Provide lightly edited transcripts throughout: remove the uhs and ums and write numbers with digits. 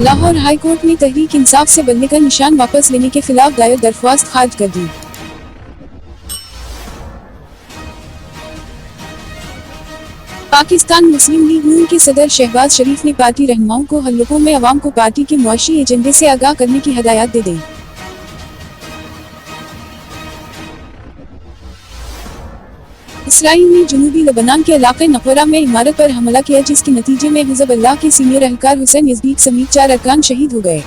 Lahore high court ने तहरीक इंसाफ से बदले का निशान वापस लेने के खिलाफ दायर दरख्वास्त खारिज कर दी। पाकिस्तान मुस्लिम लीग नून के सदर शहबाज शरीफ ने पार्टी रहनुमाओं को हल्कों में अवाम को पार्टी के मुआशी एजेंडे से आगाह करने की हदायत दे दी। इसराइल ने जनूबी लबनान के इलाके नक़रा में इमारत पर हमला किया, जिसके नतीजे में हिज़्बुल्लाह के सीनियर एहलकार हुसैन यज़दीक समेत 4 अरकान शहीद हो गए।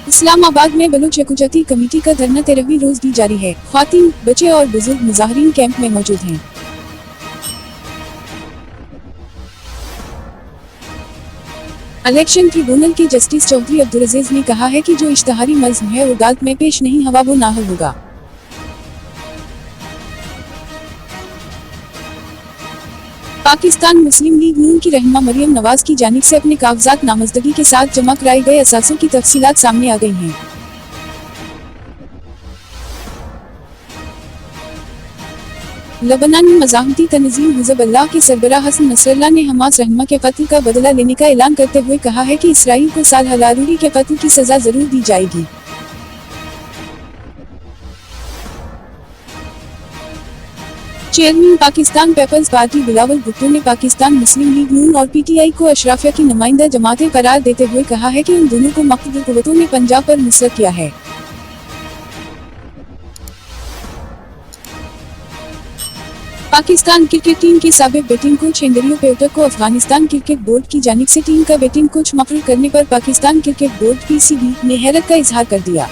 इस्लामाबाद में बलूच यकजहती कमेटी का धरना 13वीं रोज भी जारी है। ख्वातीन, बच्चे और बुजुर्ग मुजाहिरीन कैंप में मौजूद हैं। इलेक्शन ट्रिब्यूनल के जस्टिस चौधरी अब्दुल अजीज ने कहा है कि जो इश्तहारी मज़्म है अदालत में पेश नहीं हुआ वो नाहल होगा। पाकिस्तान मुस्लिम लीग नून की रहनुमा मरियम नवाज की जानिब से अपने कागजात नामजदगी के साथ जमा कराए गए असासों की तफसीलात सामने आ गई हैं। लबनानी मज़ाहमती तंजीम हिज़्बुल्लाह के सरबराह हसन नसरल्लाह ने हमास रहनुमा के कत्ल का बदला लेने का ऐलान करते हुए कहा है कि इसराइल को साल हलारूरी के कत्ल की सजा जरूर दी जाएगी। Chairman Pakistan Peoples Party Bilawal Bhutto ने पाकिस्तान मुस्लिम लीग नून और पीटीआई को अशराफिया की नुमाइंदा जमातें करार देते हुए कहा है कि उन दोनों को मक़तूल कुव्वतों ने पंजाब पर मुसलत किया है। पाकिस्तान क्रिकेट टीम के साबिक बैटिंग कोच एंड्रयू पेवटर को अफगानिस्तान क्रिकेट बोर्ड की जानिब से टीम का बैटिंग कोच मुकर्रर करने पर पाकिस्तान क्रिकेट बोर्ड (पीसीबी) ने हैरत का इजहार कर दिया।